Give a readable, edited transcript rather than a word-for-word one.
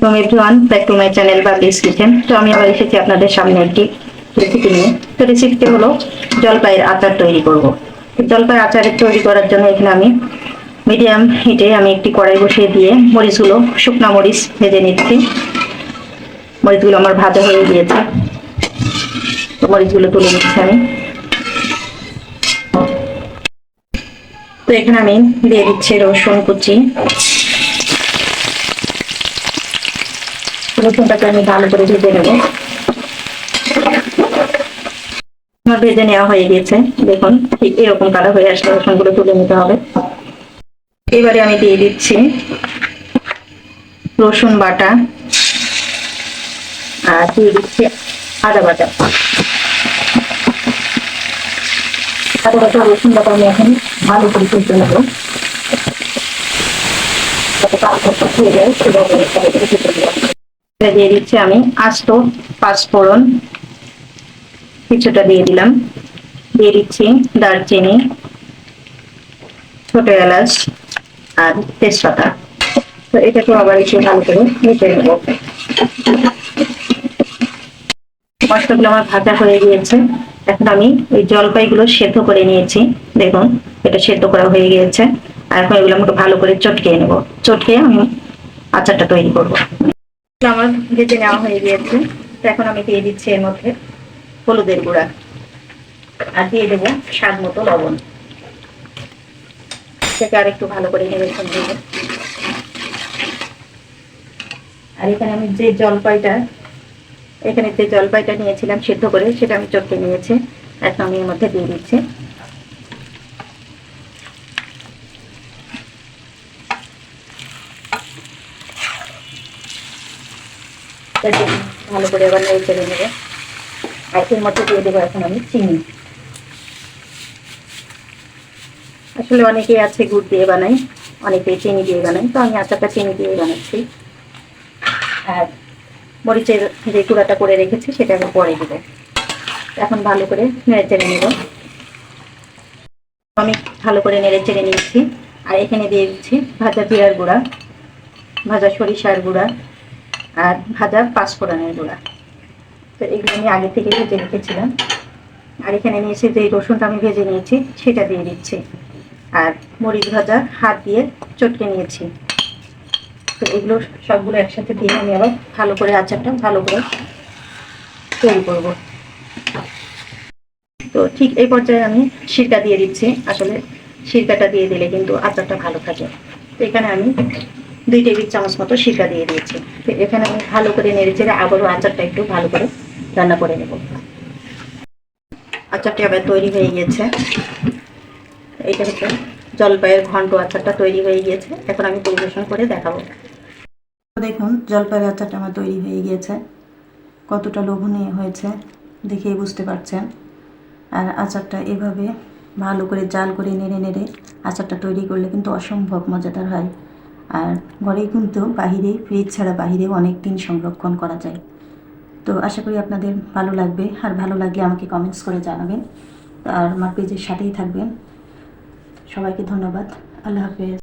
এবং everyone back to my channel Babli's kitchen. তো আমি আবার এসেছি আপনাদের সামনে একটি রেসিপি নিয়ে। তো রেসিপিটি হলো জলপাইয়ের আচার তৈরি করব। জলপাইয়ের আচার তৈরি করার জন্য এখানে আমি মিডিয়াম হিটে আমি একটি কড়াই বসিয়ে দিয়ে মরিচগুলো, শুকনা মরিচ ভেজে নিচ্ছি। মরিচগুলো আমার ভাজা হয়ে গিয়েছে, তো মরিচগুলো তুলে নিচ্ছি আমি। তো এখানে আমি দিয়ে দিচ্ছি রসুন কুচি। রসুনটাকে আমি ভালো করে ভেজে নেব। আমার ভেজে নেওয়া হয়ে গেছে, দেখুন ঠিক এরকম কালার হয়ে আসলে রসুনগুলো তুলে নিতে হবে। এবারে আমি দিয়ে দিচ্ছি রসুন বাটা আর দিয়ে দিচ্ছি আদা বাটা। আদা বাটা রসুন বাটা আমি এখন ভালো করে ভেজে নেব। দিয়ে দিচ্ছি আমি আস্ত পাঁচফোড়ন কিছুটা দিয়ে দিলাম। দিয়ে দিচ্ছি দারচিনি, ছোট এলাচ আর তেজপাতা। তো এটাকে আবার একটু ভালো করে ভেজে নেব। মশলাগুলো আমার ভাজা হয়ে গিয়েছে। এখন আমি ওই জলপাইগুলো সেদ্ধ করে নিয়েছি, দেখুন এটা সেদ্ধ করা হয়ে গিয়েছে। আর এখন এগুলো আমাকে ভালো করে চটকিয়ে নেব। চটকিয়ে আমি আচারটা তৈরি করবো। আমার ভেজে নেওয়া হয়ে গিয়েছে। তো এখন আমি দিয়ে দিচ্ছি এর মধ্যে হলুদের গুঁড়া আর দিয়ে দেবো স্বাদ মতো লবণ। সেটা আর একটু ভালো করে নেড়ে দেব। আর এখানে আমি যে জলপাইটা নিয়েছিলাম সেদ্ধ করে, সেটা আমি চটকে নিয়েছি। এখন আমি এর মধ্যে দিয়ে দিচ্ছি। ভালো করে আবার নেড়ে চেড়ে নেবো। আর এর মধ্যে দিয়ে দেবো এখন আমি চিনি। আসলে অনেকেই আছে গুড় দিয়ে বানাই, অনেকেই চিনি দিয়ে বানাই, তো আমি আচারটা চিনি দিয়ে বানাচ্ছি। আর মরিচের যে গুঁড়াটা করে রেখেছি সেটা আমি পরে দেবো। এখন ভালো করে নেড়ে চেড়ে নেব। আমি ভালো করে নেড়ে চেড়ে নিচ্ছি। আর এখানে দিয়ে দিচ্ছি ভাজা জিরার গুঁড়া, ভাজা সরিষার গুঁড়া আর ভাজা পাঁচফোড়নের গুঁড়া। তো এগুলো আমি আগে থেকে ভেজে রেখেছিলাম। আর এখানে নিয়েছি যে রসুনটা আমি ভেজে নিয়েছি সেটা দিয়ে দিচ্ছি। আর মরিচ ভাজা হাত দিয়ে চটকে নিয়েছি। তো এগুলো সবগুলো একসাথে দিয়ে আমি আবার ভালো করে আচারটা ভালো করে তৈরি করব। তো ঠিক এই পর্যায়ে আমি সিরকা দিয়ে দিচ্ছি। আসলে সিরকাটা দিয়ে দিলে কিন্তু আচারটা ভালো থাকে। তো এখানে আমি 2 টেবিল চামচ মতো সিরকা দিয়ে দিয়েছি। তো এখানে আমি ভালো করে নেড়ে চেড়ে আবারও আচারটা একটু ভালো করে রান্না করে নেব। আচারটি আবার তৈরি হয়ে গিয়েছে। এইটা হচ্ছে জলপাইয়ের ঘন্ট আচারটা তৈরি হয়ে গিয়েছে। এখন আমি পরিবেশন করে দেখাবো। দেখুন জলপাইয়ের আচারটা আমার তৈরি হয়ে গিয়েছে। কতটা লোভনীয় হয়েছে দেখেই বুঝতে পারছেন। আর আচারটা এভাবে ভালো করে জাল করে নেড়ে নেড়ে আচারটা তৈরি করলে কিন্তু অসম্ভব মজাদার হয়। আর ঘরেই কিন্তু বাহিরে, ফ্রিজ ছাড়া বাহিরেও অনেক দিন সংরক্ষণ করা যায়। তো আশা করি আপনাদের ভালো লাগবে। আর ভালো লাগলে আমাকে কমেন্টস করে জানাবেন। আর আমার পেজের সাথেই থাকবেন। সবাইকে ধন্যবাদ। আল্লাহ হাফেজ।